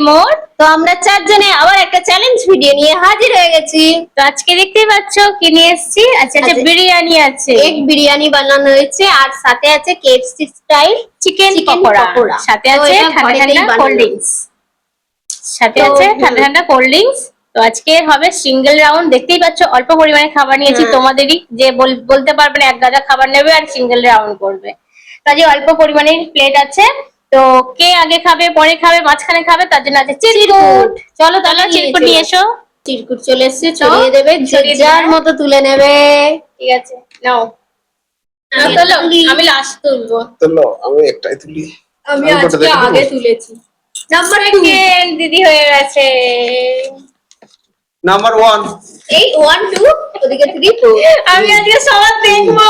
মোর। তো আমরা চারজনে আবার একটা চ্যালেঞ্জ ভিডিও নিয়ে হাজির হয়ে গেছি। তো আজকে দেখতেই পাচ্ছ কি নিয়ে এসেছি। আচ্ছা বিরিয়ানি আছে, এগ বিরিয়ানি বানানো হয়েছে, আর সাথে আছে কেএফসি স্টাইল চিকেন পকোড়া, সাথে আছে ঠান্ডা ঠান্ডা কোল্ড ড্রিঙ্কস, সাথে আছে ঠান্ডা ঠান্ডা কোল্ড ড্রিঙ্কস। তো আজকে হবে সিঙ্গেল রাউন্ড, দেখতেই পাচ্ছ অল্প পরিমাণে খাবার নিয়েছি। তোমাদেরই যে বলতে পারবে না এক গাদা খাবার নেবে আর সিঙ্গেল রাউন্ড করবে, কাজে অল্প পরিমাণে প্লেট আছে। তো কে আগে খাবে পরে খাবে মাঝখানে খাবে তার জন্য আছে চিরকুট। চলো তাহলে চিরকুট নিয়ে এসো। চিরকুট চলে এসেছে, ছড়িয়ে দেবে, যার মতো তুলে নেবে। ঠিক আছে নাও। আমি লাস্ট তুলবো। তুলো, আমি একটাই তুলি। আমি আজকে আগে তুলেছি। নাম্বার 2 দিদি হয়ে গেছে। নাম্বার 1 এই 1 2 ওদিকে 3 4। আমি আজকে সবার দেখবো।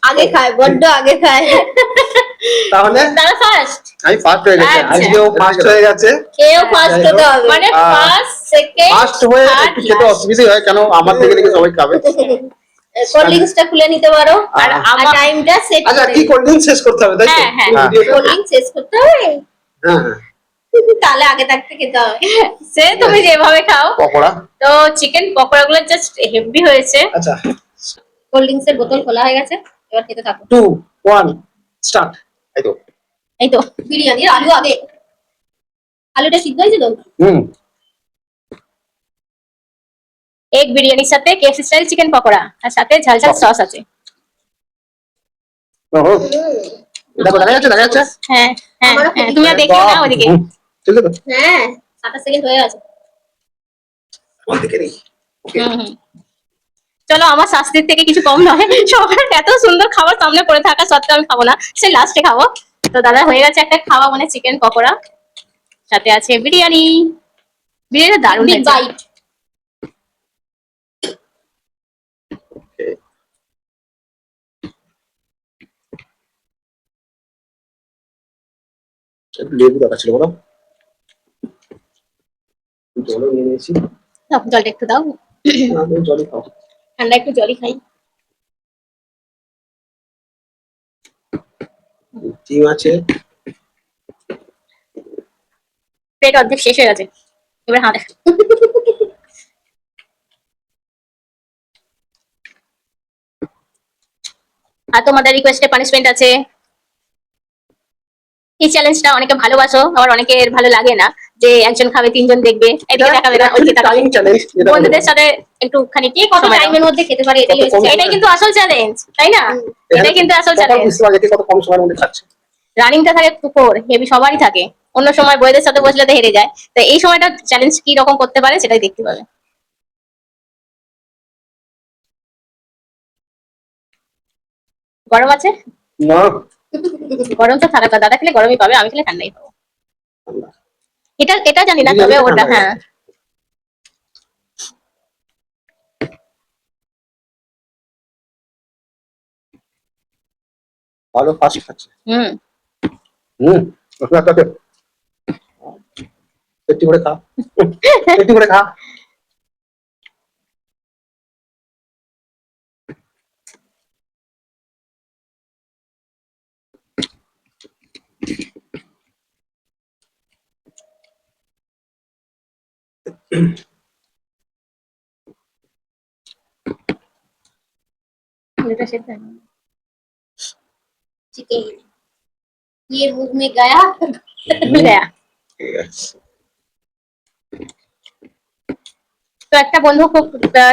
আগে খায়, বড্ড আগে খায়। তাহলে তারা ফার্স্ট। আমি ফার্স্ট হয়ে গেছে, আজকেও ফার্স্ট হয়ে গেছে। কেউ ফার্স্ট হতে হবে, মানে ফার্স্ট সেকেন্ড ফার্স্ট হয়ে একটু খেতে অসুবিধা হয়, কেন আমার থেকে দেখে সবাই খাবে। কোল্ড ড্রিঙ্কসটা খুলে নিতে পারো, আর আমার টাইমটা সেট। আচ্ছা, কি কোল্ড ড্রিঙ্কস শেষ করতে হবে তাই তো? হ্যাঁ কোল্ড ড্রিঙ্কস শেষ করতে হবে। হ্যাঁ তাহলে আগে থাকতে খেতে হবে, সে তুমি যেভাবে খাও। পকোড়া তো চিকেন পকোড়া গুলো জাস্ট হেভি হয়েছে। আচ্ছা, কোল্ড ড্রিঙ্কস এর বোতল খোলা হয়ে গেছে, এবার খেতে থাকো। 2 1 স্টার্ট। এই তো বিরিয়ানির আলু আগে। আলুটা সিদ্ধ হয়েছে তো? এগ বিরিয়ানির সাথে কেএফসি স্টাইল চিকেন পকোড়া, আর সাথে ঝাল ঝাল সস আছে। ওহো, দেখো দেখা যাচ্ছে। হ্যাঁ তুমি আর দেখিও না ওদিকে। ঠিক আছে, হ্যাঁ 27 সেকেন্ড হয়ে গেছে। ওদিকে নেই। চলো, আমার শাস্তির থেকে কিছু কম নয়। সবার এত সুন্দর খাবার সামনে পড়ে থাকা সত্ত্বেও আমি খাবো না, সে লাস্টে খাবো। তো দাদা হয়ে গেছে একটা খাওয়া, মানে চিকেন পকোড়া, সাথে আছে বিরিয়ানি। বিরিয়ানি দারুণ বাইট। লেবু দরকার ছিল বলো, জলও নিয়ে নিয়েছি। জলটা একটু দাও, জলই খাও। ঠান্ডা একটু জলই খাই। ডিম আছে, পেট অর্ধেক শেষ হয়ে গেছে, এবার হাতে। আর তোমাদের রিকোয়েস্টে পানিশমেন্ট আছে। এই চ্যালেঞ্জটা অনেকে ভালোবাসো, আবার অনেকের ভালো লাগে না, যে একজন খাবে তিনজন দেখবে, এদিকে তাকাবে না ওইদিকে তাকাবে। বন্ধুদের সাথে একটুখানি কে কত টাইমের মধ্যে খেতে পারে, এটাই কিন্তু আসল চ্যালেঞ্জ, তাই না? এটাই কিন্তু আসল চ্যালেঞ্জ। কত কম সময়ের মধ্যে খাচ্ছে। রানিংটা থাকে পুকুর, হেভি সবারই থাকে। অন্য সময় বইদের সাথে বসলে তো হেরে যায়, তো এই সময়টা চ্যালেঞ্জ কি রকম করতে পারে সেটাই দেখতে পাবে। গরম আছে না, গরম তো থাকা, দাদা খেলে গরমই পাবে, আমি খেলে ঠান্ডাই পাবো। এটা জানি না, তবে ওটা হ্যাঁ। ভালো ফাস্ট খাচ্ছে। একটু করে খা, একটু করে খা। चिकन ये मुंह में गया गया। তো একটা বন্ধু খুব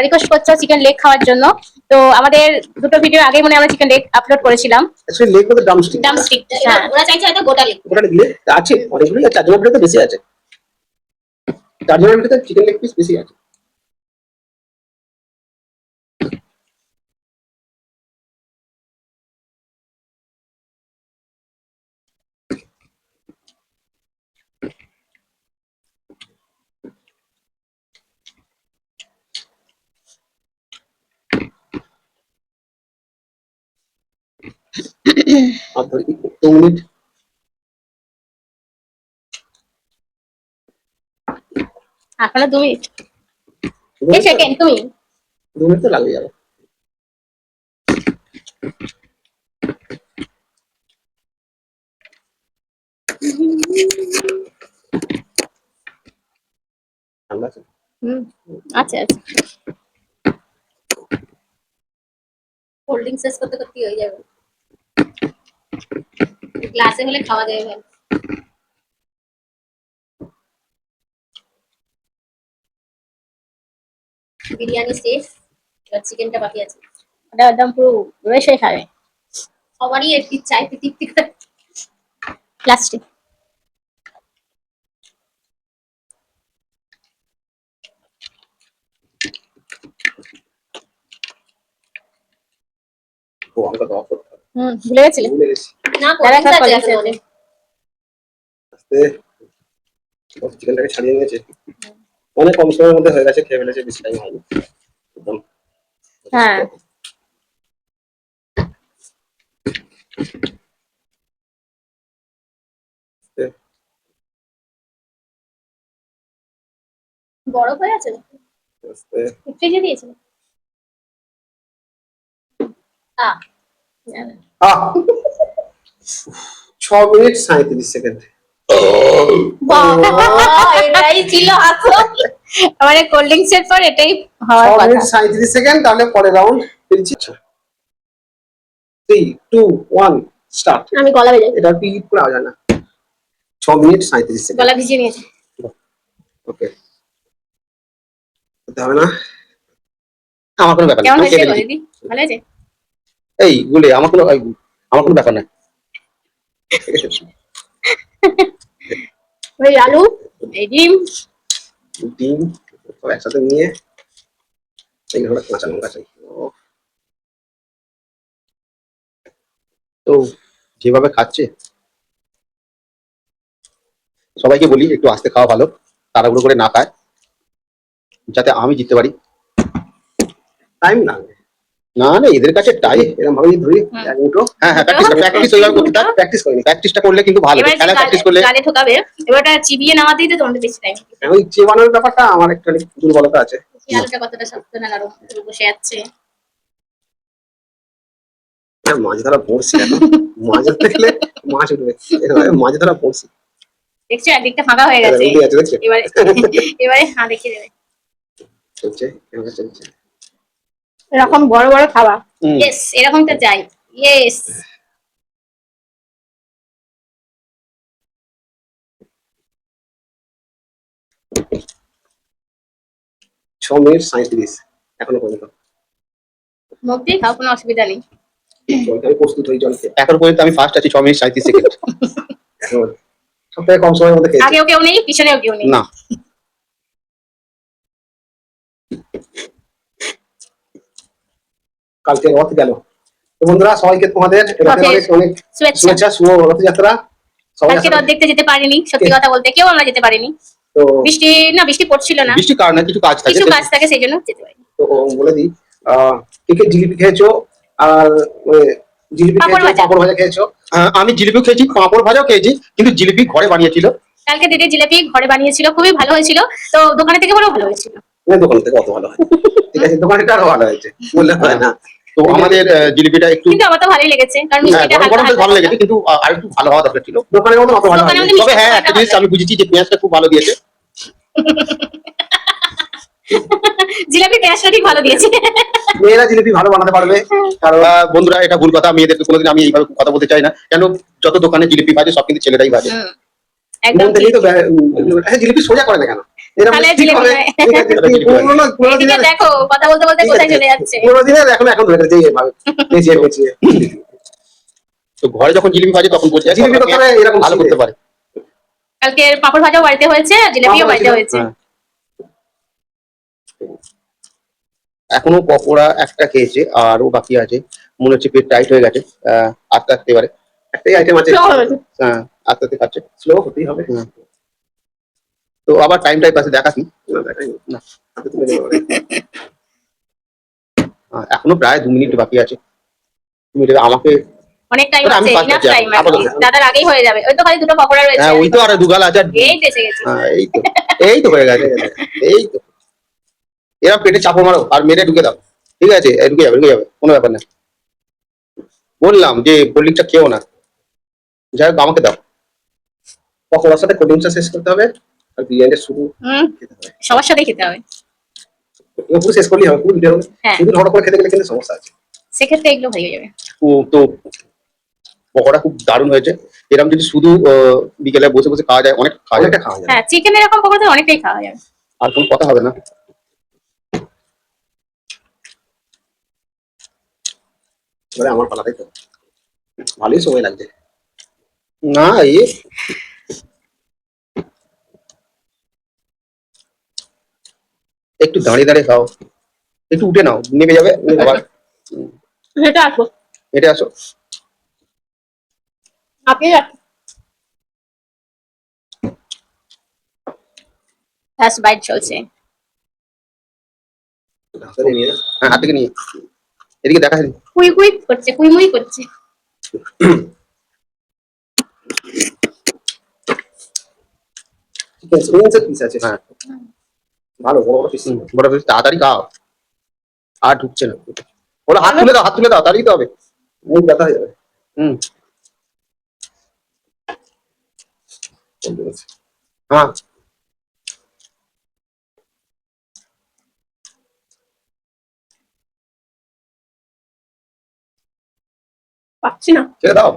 রিকোয়েস্ট করছে চিকেন লেগ খাওয়ার জন্য। তো আমাদের দুটো ভিডিও আগে মনে আমরা চিকেন লেগ আপলোড করেছিলাম। অ্যাকচুয়ালি লেগ বলতে ড্রামস্টিক। ড্রামস্টিক, হ্যাঁ ওরা চাইছে হয়তো গোটা লেগ। গোটা লেগ আছে অনেকগুলো, চারজনের ভিতরে বেশি আছে, চারজনের ভিতরে চিকেন লেগ পিস বেশি আছে। আর 2 মিনিট। এখনো 2 মিনিট। এই সেকেন্ড তুমি 2 মিনিট তো লাগবে যাবে। ঠান্ডা আছে। হুম, আচ্ছা আচ্ছা। কোল্ড ড্রিঙ্কস শেষ করতে করতে হয়ে যাবে। গ্লাসে হলে খাওয়া যাবে ভালো। বিরিয়ানি শেষ, এবার চিকেনটা বাকি আছে। ওটা একদম পুরো রয়েছে খাবে। সবারই একটি চাইতে তৃপ্তি করে প্লাস্টিক। ও আমাকে তো অফ করতে হবে। ভুলে গেছিলে? ভুলে গেছি। না, দাদা সব কলেজে আছে। আস্তে চিকেনটাকে ছাড়িয়ে নিয়েছে, অনেক কম সময়ের মধ্যে হয়ে গেছে, খেয়ে ফেলেছে, বেশি টাইম হয়নি একদম। হ্যাঁ, বরফ হয়ে আছে, আস্তে ফ্রিজে দিয়েছিল। আহ আহ 6 মিনিট 37 সেকেন্ড। বাবা, এটাই ছিল আসল। আমাদের কোল্ড ড্রিঙ্কস এর পর এটাই হওয়ার 6 কথা। Minute 37 second. তাহলে পরের রাউন্ড ফিরছি। 3 2 1 স্টার্ট। আমি গলা ভেজে এটা কি পুরো আওয়াজ হয় না। 6 মিনিট 37 সেকেন্ড। গলা ভিজিয়ে নিয়েছি। ওকে, হতে হবে না, আমার কোনো ব্যাপার কেমন নেই, হয়েছে গো দিদি? ভালো হয়েছে? এই গুলে আমার কোনো ব্যাপার নাই। ওই আলু, এই ডিম, ডিম সব একসাথে নিয়ে এইগুলো কাঁচা লঙ্কা চাই। তো যেভাবে খাচ্ছে, সবাইকে বলি একটু আস্তে খাওয়া ভালো, তাড়াহুড়ো করে না খায়, যাতে আমি জিততে পারি। টাইম লাগবে না, না এদের কাছে টাইম এরকম ভাবে ধরি এক মুঠো। হ্যাঁ হ্যাঁ, প্র্যাকটিস ওইভাবে করতে থাক, প্র্যাকটিস করিনি, প্র্যাকটিসটা করলে কিন্তু ভালো, এবার খেলা প্র্যাকটিস করলে। গালে ঠোকাবে, এবার ওটা চিবিয়ে নামাতেই তো তোমাদের বেশি টাইম। ওই চেবানোর ব্যাপারটা আমার একটু দুর্বলতা আছে। এই আলুটা কতটা শক্ত না নরম বসে যাচ্ছে। মাছ ধরা পড়ছি এখন, মাছ ধরতে গেলে মাছ উঠবে, এভাবে মাছ ধরা পড়ছি। দেখছো একদিকটা ফাঁকা হয়ে গেছে, উঠে যাচ্ছে, দেখছো? এবারে এবারে হ্যাঁ দেখিয়ে দেবে। চলছে এভাবে চলছে। এরকম বড় বড় খাওয়া, ইয়েস এরকমটা চাই, ইয়েস। 6 মিনিট 37 এখনো পর্যন্ত। মুখ দিয়ে খাও, কোনো অসুবিধা নেই। জলটা আমি প্রস্তুত হই, জল খেয়ে। এখন পর্যন্ত আমি ফার্স্ট আছি 6 মিনিট 37 সেকেন্ড। এখন সবথেকে কম সময়ের মধ্যে খেয়েছি। আগেও কেউ নেই, পিছনেও কেউ নেই। না, কালকে রথ গেল। তো বন্ধুরা, সবাইকে তোমাদের রথের অনেক অনেক শুভেচ্ছা, শুভ রথযাত্রা। সবাই কালকে রথ দেখতে যেতে পারিনি, সত্যি কথা বলতে কেউ আমরা যেতে পারিনি। তো বৃষ্টি না, বৃষ্টি পড়ছিল না, বৃষ্টির কারণে কিছু কাজ থাকে সেই জন্য যেতে পারিনি। তো বলে দিই, কে কে জিলিপি খেয়েছো আর জিলিপি খেয়েছো, পাঁপড় ভাজা খেয়েছো? আমি জিলিপিও খেয়েছি, পাঁপড় ভাজাও খেয়েছি, কিন্তু জিলিপি ঘরে বানিয়েছিল। কালকে দিদি জিলিপি ঘরে বানিয়েছিল, খুবই ভালো হয়েছিল। তো দোকানে থেকে বলেও ভালো হয়েছিল। দোকান থেকে অত ভালো হয়, ঠিক আছে, দোকানটা আরো ভালো হয়েছে বললে হয় না। তো আমাদের জিলিপিটা একটু, কিন্তু আমার তো ভালোই লেগেছে, কারণ মিষ্টিটা হালকা হালকা ভালো লেগেছে, কিন্তু আর একটু ভালো হওয়া দরকার ছিল। দোকানের মতো অত ভালো হয়নি। তবে হ্যাঁ, একটা জিনিস আমি বুঝেছি যে পেঁয়াজটা খুব ভালো দিয়েছে। জিলাপি পেঁয়াজটা ঠিক ভালো দিয়েছে। মেয়েরা জিলিপি ভালো বানাতে পারবে, কারণ বন্ধুরা এটা ভুল কথা, মেয়েদেরকে কোনোদিন আমি এইভাবে কথা বলতে চাই না। কেন, যত দোকানে জিলিপি ভাজে সব কিন্তু ছেলেরাই ভাজে। একদম ঠিক। তো জিলিপি সোজা করে না কেন? তাহলে জিলিপি এদিকে দেখো, কথা বলতে বলতে কোথায় চলে যাচ্ছে। পুরো দিনে এখন ধরে গেছে এইভাবে পেঁচিয়ে পেঁচিয়ে। তো ঘরে যখন জিলিপি ভাজে তখন বলছে জিলিপি কথা এরকম ভালো করতে পারে। কালকে পাঁপড় ভাজাও বাড়িতে হয়েছে, জিলিপিও বাড়িতে হয়েছে। এখনো পকোড়া একটা খেয়েছে, আরও বাকি আছে, মনে হচ্ছে পেট টাইট হয়ে গেছে। আস্তে আস্তে এবারে একটাই আইটেম আছে, হ্যাঁ আস্তে আস্তে খাচ্ছে, স্লো হতেই হবে। তো আবার টাইমটাই পাশে দেখাসনি না, এখনো প্রায় 2 মিনিট বাকি আছে। আমাকে অনেক টাইম আছে, ইনাফ টাইম আছে, দাদার আগেই হয়ে যাবে। ওই তো খালি দুটো পকোড়া রয়েছে। হ্যাঁ, ওই তো আর দুগাল আছে, এই তো এসে গেছে। হ্যাঁ, এই তো হয়ে গেছে, এই তো। এরা পেটে চাপড় মারো আর মেরে ঢুকে দাও, ঠিক আছে, ঢুকে যাবে কোনো ব্যাপার না। বললাম যে কোল্ড ড্রিঙ্কটা খেও না, যাই হোক আমাকে দাও। পকোড়ার সাথে কোল্ড ড্রিঙ্কটা শেষ করতে হবে, আর বিরিয়ানিটা শুধু খেতে হবে। সবার সাথে খেতে হবে। এগুলো পুরো শেষ করলেই হবে, পুরো ভিডিও হবে। হ্যাঁ। শুধু ঝড় করে খেতে গেলে কিন্তু সমস্যা আছে। সেক্ষেত্রে এগুলো হয়ে যাবে। ও তো পকোড়া খুব দারুণ হয়েছে। এরকম যদি শুধু বিকেলে বসে বসে খাওয়া যায়, অনেকটা খাওয়া যায়। হ্যাঁ, চিকেন এরকম পকোড়া তো অনেকটাই খাওয়া যাবে। আর কোনো কথা হবে না। এবারে আমার পালা, তাই তো? ভালোই সময় লাগছে না একটু দাঁড়িয়ে দাঁড়িয়ে খাও, একটু উঠে নাও, নেমে যাবে আবার। এটা আসো, এটা আসো। আপনি ফার্স্ট বাইট চলছে। হ্যাঁ, হাত থেকে নিয়ে এদিকে দেখা যায়। কুই কুই করছে, কুই মুই করছে। পিস আছে, হ্যাঁ ভালো, বড় বড় পিস, বড় পিস। তাড়াতাড়ি খাও, আর ঢুকছে না। ওরা হাত তুলে দাও, হাত তুলে দাও, তাড়াতাড়ি তো হবে, মুখ ব্যথা হয়ে যাবে। হ্যাঁ, পাচ্ছি না, ছেড়ে দাও।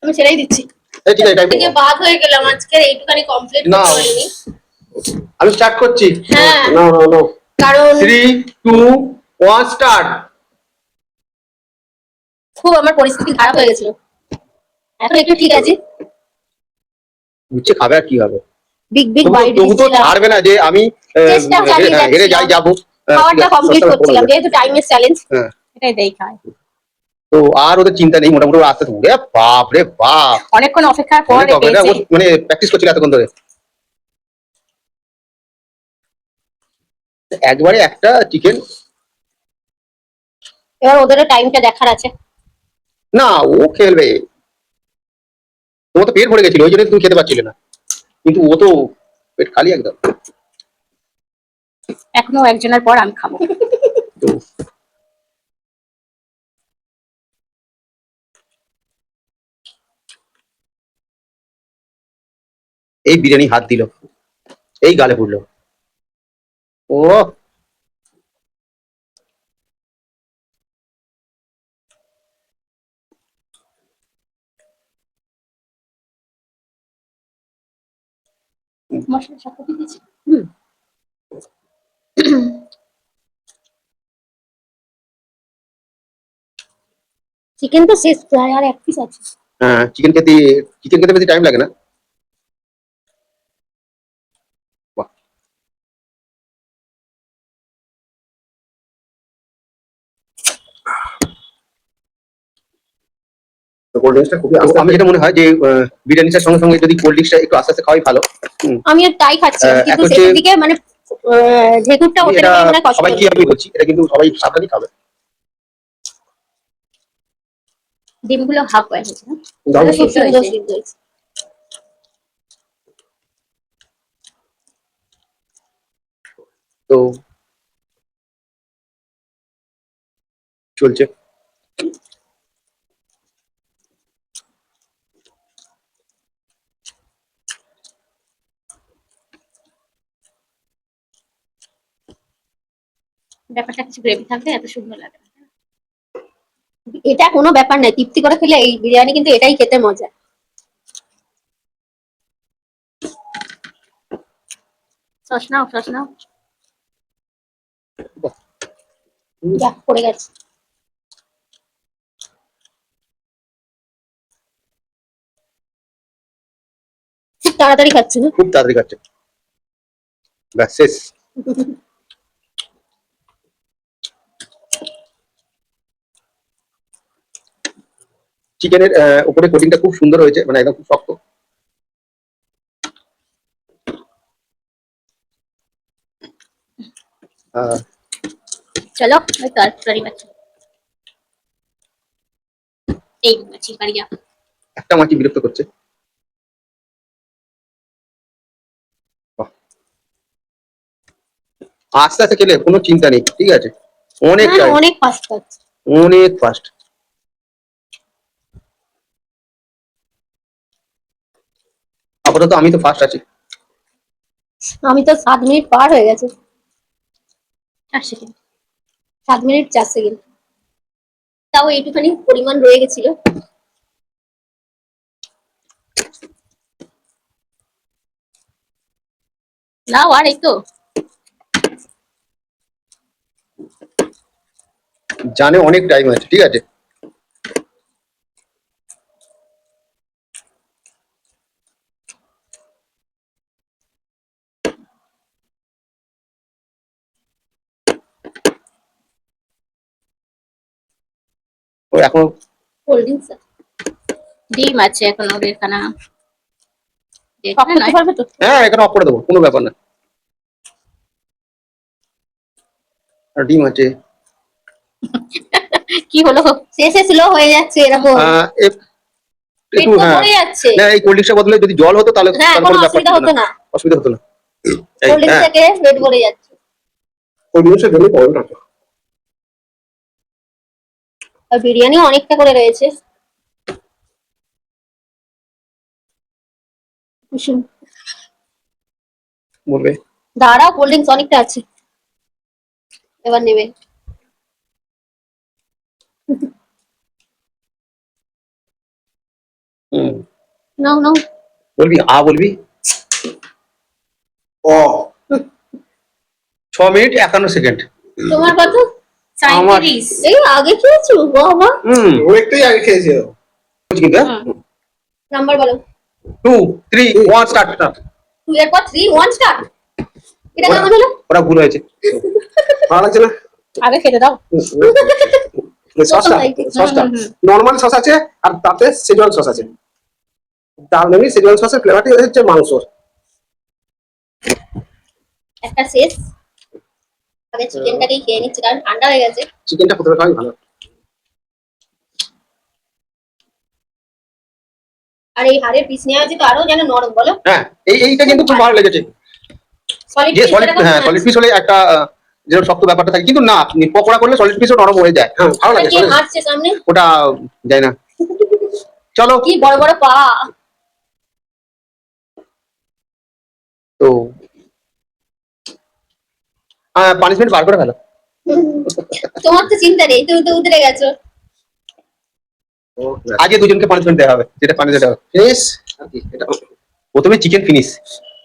আমি ছেড়েই দিচ্ছি। এই ঠিক আছে, এটাই থেকে বাদ হয়ে গেলাম আজকে, এইটুখানি কমপ্লিট না, করতে পারিনি। আমি স্টার্ট করছি। হ্যাঁ, নো নো নো, কারণ 3 2 1 স্টার্ট। খুব আমার পরিস্থিতি খারাপ হয়ে গেছিল, এখন একটু ঠিক আছে। নিচে খাবে আর কি হবে? বিগ বিগ বাইট তবু তো দিচ্ছিলাম, ছাড়বে না যে আমি চেষ্টা চালিয়ে হেরে যাই, যাচ্ছিলাম, যাবো। খাওয়াটা কমপ্লিট করছিলাম, যেহেতু টাইমের চ্যালেঞ্জ। হ্যাঁ, এটাই দেই খায়। তো আর ওদের চিন্তা নেই, মোটামুটি ওরা আস্তে ওরে বাপ রে বাপ, অনেকক্ষণ অপেক্ষার পর অনেক অপেক্ষা, পেয়েছে। মানে প্র্যাকটিস করছিল এতক্ষণ ধরে। একবারে একটা চিকেন। এবার ওদেরও টাইমটা দেখার আছে। না, ও খেলবে। তোমার তো পেট ভরে গেছিল, ওই জন্য তুমি খেতে পারছিলে না, কিন্তু ও তো পেট খালি একদম। এখনো একজনের পর আমি খাবো। তো এই বিরিয়ানি হাত দিল, এই গালে পড়লো। ও মশলা সাথে দিয়েছি। চিকেন তো শেষ প্রায়, আর এক পিস আছে। হ্যাঁ, চিকেন খেতে বেশি টাইম লাগে না। বাহ, কোল্ড ড্রিঙ্কসটা খুবই আস্তে, আমি যেটা মনে হয় যে বিরিয়ানিটার সঙ্গে সঙ্গে যদি কোল্ড ড্রিঙ্কসটা একটু আস্তে আস্তে খাওয়াই ভালো। আমি আর তাই খাচ্ছি, কিন্তু এখন শেষের দিকে মানে ঢেকুরটা ওঠে এটা মানে কষ্ট সবাই কি হচ্ছে। আমি বলছি, এটা কিন্তু সবাই সাবধানে খাবে। ডিমগুলো হাফ বয়েল হয়েছে না, দারুণ খুব সুন্দর সুন্দর সিদ্ধ হয়েছে। তো চলছে। ব্যাপারটা কিছু গ্রেভি থাকলে এত সুন্দর লাগে না। এটা কোনো ব্যাপার নয়, তৃপ্তি করে খেলে এই বিরিয়ানি কিন্তু এটাই খেতে মজা। সস নাও, সস নাও। যা পড়ে গেছে। খুব তাড়াতাড়ি খাচ্ছি না? খুব তাড়াতাড়ি খাচ্ছে, ব্যাস শেষ। চিকেনের উপরে কোটিংটা খুব সুন্দর হয়েছে, মানে একদম খুব শক্ত। চলো ওই তরকারি বাচ্চা, এই মাছি কারিয়া। একটা মাছি বিরক্ত করছে। বাহ। আস্তে আস্তে খেলে কোনো চিন্তা নেই, ঠিক আছে, অনেক হ্যাঁ, টাইম, অনেক ফাস্ট খাচ্ছে। অনেক ফাস্ট। আপাতত আমি তো ফার্স্ট আছি। আমি তো 7 মিনিট পার হয়ে গেছে। 4 সেকেন্ড, 7 মিনিট 4 সেকেন্ড। তাও এইটুখানি পরিমাণ রয়ে গেছিল। নাও আর এই তো। জানে অনেক টাইম আছে, ঠিক আছে। ও এখন কোল্ড ড্রিঙ্কস ডিম আছে এখন ওর এখানে। অফ করতে পারবে তো? হ্যাঁ, এখানে অফ করে দেবো, কোনো ব্যাপার না। আর ডিম আছে। কি হলো, শেষে স্লো হয়ে যাচ্ছে এরকম। পেট একটু তো হ্যাঁ, ভরে যাচ্ছে। না এই কোল্ড ড্রিঙ্কসের বদলে যদি জল হতো তাহলে হ্যাঁ, কোনো অসুবিধা হতো না। অসুবিধা হতো না। কোল্ড ড্রিঙ্কস থেকে পেট ভরে যাচ্ছে। কোল্ড ড্রিঙ্কসের জন্য প্রবলেম হতো। আর বিরিয়ানি অনেকটা করে রয়েছে। কুসুম বলবে দাঁড়াও, কোল্ড ড্রিঙ্কস অনেকটা আছে, এবার নেবে। নাও নাও। বলবি বলবি ও 6 মিনিট 51 সেকেন্ড। তোমার কত? আমার 37। এই আগে খেয়েছো বাবা? একটুই আগে খেয়েছি কিন্তু। নাম্বার বলো। 2 3 1 স্টার্ট। 2 এর পর 3 1 স্টার্ট। এটা কেমন হলো? ওরা ভুল হয়েছে। ভালো লাগছে না? আগে খেতে দাও। সসটা নরমাল সস আছে আর তাতে সেজওয়ান সস আছে। তার মানে সেজওয়ান সসের ফ্লেভারটি হচ্ছে মাংস। একটা শেষ। আগে চিকেনটাকেই খেয়ে নিচ্ছি কারণ ঠান্ডা হয়ে গেছে। চিকেনটা প্রথমে খাওয়াই ভালো। আর এই হাড়ের পিস নেওয়া আছে তো আরো যেন নরম, বলো। হ্যাঁ, এইটা কিন্তু খুব ভালো লেগেছে। সলিড যে পিস, সলিড, হ্যাঁ সলিড পিস হলে একটা যেরকম শক্ত ব্যাপারটা থাকে, কিন্তু না পকোড়া করলে সলিড পিসও নরম হয়ে যায়। হ্যাঁ, ভালো লাগে। কে হাঁটছে সামনে? ওটা যায় না। চলো, কি বড় বড় পা। তো পানিশমেন্ট বার করে ফেলো। তোমার তো চিন্তা নেই, তুমি তো উতরে গেছো। আজকে দুজনকে পানিশমেন্ট দেওয়া হবে, যেটা পানিশমেন্ট হবে। ফিনিশ। এটা প্রথমে চিকেন ফিনিশ,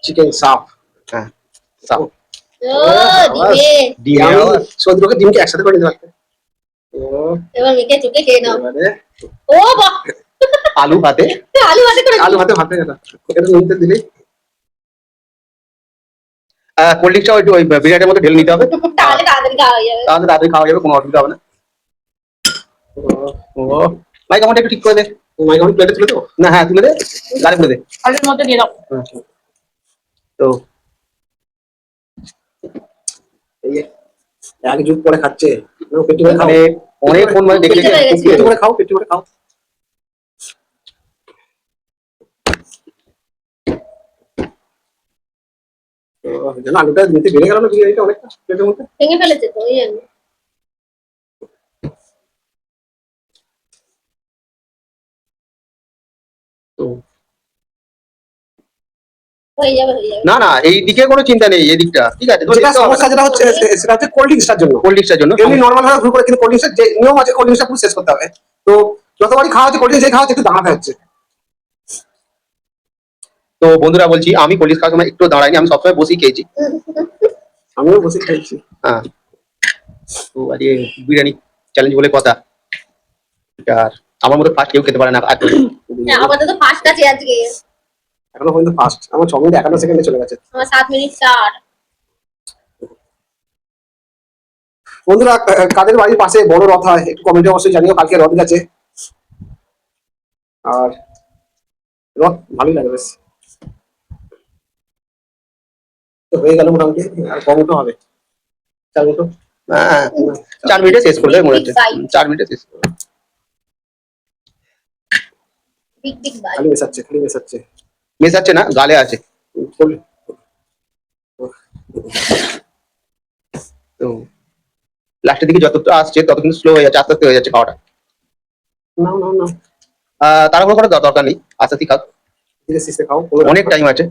চিকেন সাফ। হ্যাঁ, সাফ। ও দিবে। ডিম সদ্রকে ডিমকে একসাথে করে দিতে পারতে। এবার মেখে চুকে খেয়ে নাও। ও বাহ, আলু ভাতে, আলু ভাতে করে আলু ভাতে ভাতে এটা এটা নিতে দিলে কোল্ড ড্রিঙ্কসটা ওই বিরিয়ানির মধ্যে ঢেলে নিতে হবে। তাহলে তাড়াতাড়ি খাওয়া হয়ে যাবে। তাহলে তাড়াতাড়ি খাওয়া যাবে, কোনো অসুবিধা হবে না। ও মাইক আমারটা একটু ঠিক করে দে। মাইক আমি প্লেটে তুলে দেবো না? হ্যাঁ তুলে দে, গাড়ি তুলে দে, আলুর মধ্যে দিয়ে দাও। তো এই আগে যুগ পরে খাচ্ছে, পেটি করে খাও। অনেক ফোন মানে দেখে দেখে পেটি করে খাও, পেটি করে খাও। জানো আলুটা নিতে বেড়ে গেল না বিরিয়ানিটা অনেকটা পেটের মধ্যে। ভেঙে ফেলেছে তো এই জন্য। তো হয়ে যাবে হয়ে যাবে। না না, এই দিকে কোনো চিন্তা নেই, এই দিকটা ঠিক আছে। যেটা সমস্যা যেটা হচ্ছে সেটা হচ্ছে কোল্ড ড্রিঙ্কসটার জন্য। কোল্ড ড্রিঙ্কসটার জন্য এমনি নরমাল ভাবে ভুল করে, কিন্তু কোল্ড ড্রিঙ্কসের যে নিয়ম আছে কোল্ড ড্রিঙ্কসটা পুরো শেষ করতে হবে। তো যতবারই খাওয়া হচ্ছে কোল্ড ড্রিঙ্কস খাওয়া হচ্ছে একটু দাঁড়াতে হচ্ছে। তো বন্ধুরা বলছি, আমি কোল্ড ড্রিঙ্কস খাওয়ার সময় একটু দাঁড়াইনি, আমি সবসময় বসেই খেয়েছি। আমিও বসে খেয়েছি। হ্যাঁ, তো আজকে বিরিয়ানি চ্যালেঞ্জ বলে কথা। আর আমার মতো ফার্স্ট কেউ খেতে পারে না। আপাতত ফার্স্ট আছে আজকে। এখনো পর্যন্ত ফার্স্ট। আমার 6 মিনিট 51 সেকেন্ডে চলে গেছে। আমার 7 মিনিট 4। বন্ধুরা, কাদের বাড়ির পাশে বড় রথ হয় একটু কমেন্টে অবশ্যই জানিও। কালকে রথ গেছে, আর রথ ভালোই লাগে বেশ। তো হয়ে গেল মোটামুটি, আর কম তো হবে 4 মিনিট। হ্যাঁ 4 মিনিটে শেষ করলে মনে হচ্ছে 4 মিনিটে শেষ করবে। Big big bye. খালি মেশাচ্ছে মেশাচ্ছে না, গালে আছে। তো লাস্টের দিকে যতটা আসছে তত কিন্তু স্লো হয়ে যাচ্ছে, আস্তে আস্তে হয়ে যাচ্ছে খাওয়াটা। না না না, তাড়াহুড়ো করার দরকার নেই, আস্তে আস্তে খাও, ধীরে সুস্থে খাও, অনেক টাইম আছে,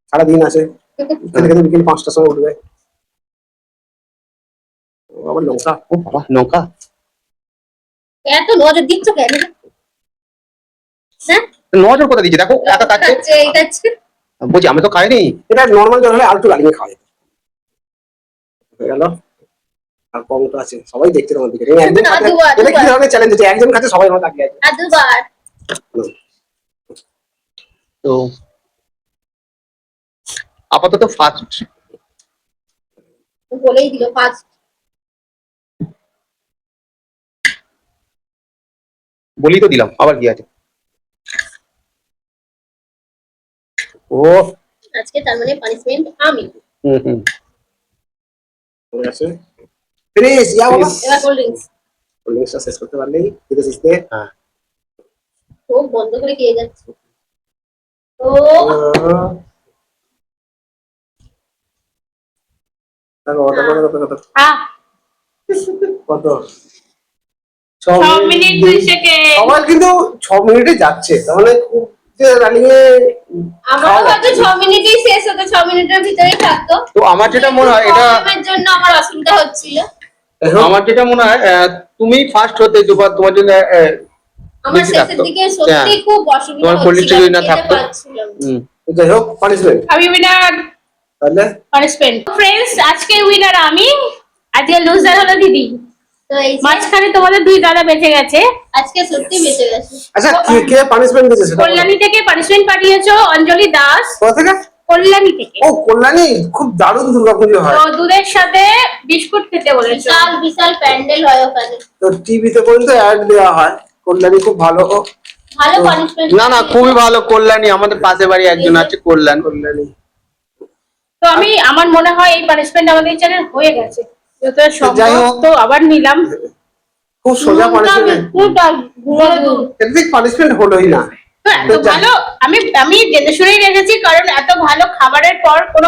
সারা দিন আছে। খেতে খেতে বিকেল 5টার সময় উঠবে। আবার লঙ্কা, ও বাবা লঙ্কা এত নজর দিচ্ছ কেন? হ্যাঁ নজর কোথা দিচ্ছে দেখো একা কাটছে খাচ্ছে, এই খাচ্ছে। বলছি আমি তো খাইনি। এটা নর্মাল জল হলে আর একটু লাগিয়ে খাওয়া যেত। হয়ে গেল। আর কম তো আছে, সবাই দেখছে তোমার দিকে। একজন না, খাচ্ছে, দুবার, এটা কি দুবার। ধরনের চ্যালেঞ্জ হচ্ছে? একজন খাচ্ছে, সবাই আমার তাকিয়ে আছে। আর দুবার। তো আপাতত ফার্স্ট বলেই দিল ফার্স্ট। বলি তো দিলাম, আবার কি আছে? ও আজকে তার মানে পানিশমেন্ট আমি। হুম ঠিক আছে, ফিনিশ। ইয়া বাবা, এবার কোল্ড ড্রিঙ্কস। লিস্টটা শেষ করতে পারলেই ধীরে সুস্থে। হ্যাঁ চোখ বন্ধ করে খেয়ে যাচ্ছে। ও দেখো কত আহ কত 6 মিনিট 2 সেকেন্ড। সবাই কিন্তু 6 মিনিটে যাচ্ছে, তার মানে খুব যে রানিং এ আমারও হয়তো 6 মিনিটেই শেষ হতো, 6 মিনিটের ভিতরেই থাকতো। তো আমার যেটা মনে হয় এটা প্রবলেমের জন্য আমার অসুবিধা হচ্ছিল। আমার যেটা মনে হয় তুমি ফার্স্ট হতে তোমার জন্য আমার বেশি শেষের থাকতো। দিকে সত্যি হ্যাঁ, খুব অসুবিধা তোমার হচ্ছিল, কোয়ালিটি যদি না খেতে থাকতো। পারছিলাম না। যাই হোক পানিশমেন্ট আমি উইনার। তাহলে পানিশমেন্ট ফ্রেন্ডস, আজকে উইনার আমি, আজকে লুজার হলো দিদি। তো এই মাঝখানে তোমাদের দুই দাদা বেঁচে গেছে, আজকে সত্যি বেঁচে গেছে। আচ্ছা কে কে পানিশমেন্ট দিয়েছে সেটা বলো। কল্যাণী থেকে পানিশমেন্ট পাঠিয়েছো অঞ্জলি দাস। কোথা থেকে? কল্যাণী থেকে। ও কল্যাণী, খুব দারুণ দুর্গাপুজো হয়। তো দুধের সাথে বিস্কুট খেতে বলেছো। বিশাল বিশাল প্যান্ডেল হয় ওখানে। তো টিভিতে পর্যন্ত অ্যাড দেওয়া হয়। কল্যাণী খুব ভালো ভালো পানিশমেন্ট। না না খুবই ভালো কল্যাণী, আমাদের পাশে বাড়ি একজন আছে কল্যাণী। তো আমি আমার মনে হয় এই পানিশমেন্ট আমাদের চ্যানেল হয়ে গেছে, যত যাই সম্ভব। হোক। তো আবার নিলাম। খুব সোজা পানিশমেন্ট। বিস্কুট আর গুঁড়ো দুধ। এদিক পানিশমেন্ট হলোই না। তো এত ভালো আমি আমি জেনে শুনেই রেখেছি, কারণ এত ভালো খাবারের পর কোনো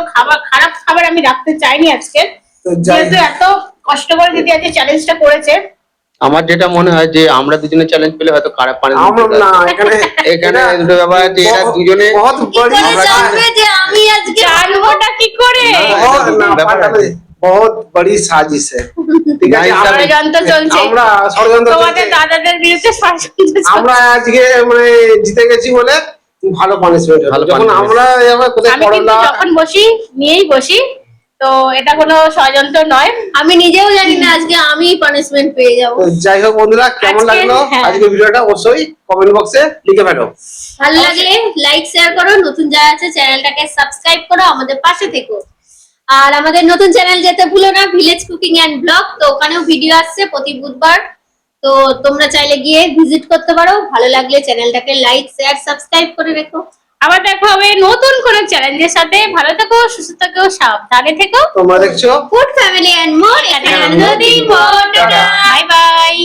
খারাপ খাবার আমি রাখতে চাইনি আজকে। তো যাই যেহেতু এত কষ্ট করে দিদি আজকে চ্যালেঞ্জটা করেছে। আমার যেটা মনে হয় যে আমরা দুজনে চ্যালেঞ্জ পেলে হয়তো খারাপ পানি আমরা না, এখানে এখানে দুটো ব্যাপার আছে, এরা দুজনে বহুত বড় কি করে জানবে যে আমি আজকে জানবোটা কি করে? बहुत बड़ी साजिश है। ঠিক আছে, ষড়যন্ত্র চলছে। আমরা ষড়যন্ত্র তোমাদের চলছে। দাদাদের বিরুদ্ধে ষড়যন্ত্র চলছে। আমরা আজকে মানে জিতে গেছি বলে ভালো পানিশমেন্ট ভালো যখন punishment। আমরা এবার কোথায় আমি কিন্তু করলা যখন বসি নিয়েই বসি, তো এটা কোনো ষড়যন্ত্র নয়। আমি নিজেও জানি না আজকে আমি পানিশমেন্ট পেয়ে যাব। তো যাই হোক বন্ধুরা, কেমন আজকে, লাগলো হ্যাঁ। আজকের ভিডিওটা অবশ্যই কমেন্ট বক্সে লিখে ফেলো। ভালো লাগলে লাইক শেয়ার করো, নতুন যারা আছে চ্যানেলটাকে সাবস্ক্রাইব করো, আমাদের পাশে থেকো। আর আমাদের নতুন চ্যানেল যেতে ভুলো না, ভিলেজ কুকিং এন্ড ব্লগ। তো ওখানেও ভিডিও আসছে প্রতি বুধবার, তো তোমরা চাইলে গিয়ে ভিজিট করতে পারো। ভালো লাগলে চ্যানেলটাকে লাইক শেয়ার সাবস্ক্রাইব করে রেখো। আবার দেখা হবে নতুন কোনো চ্যালেঞ্জের সাথে। ভালো থেকো, সুস্থ থেকো, সাবধানে থেকো। তোমরা দেখছো food family and more, bye by.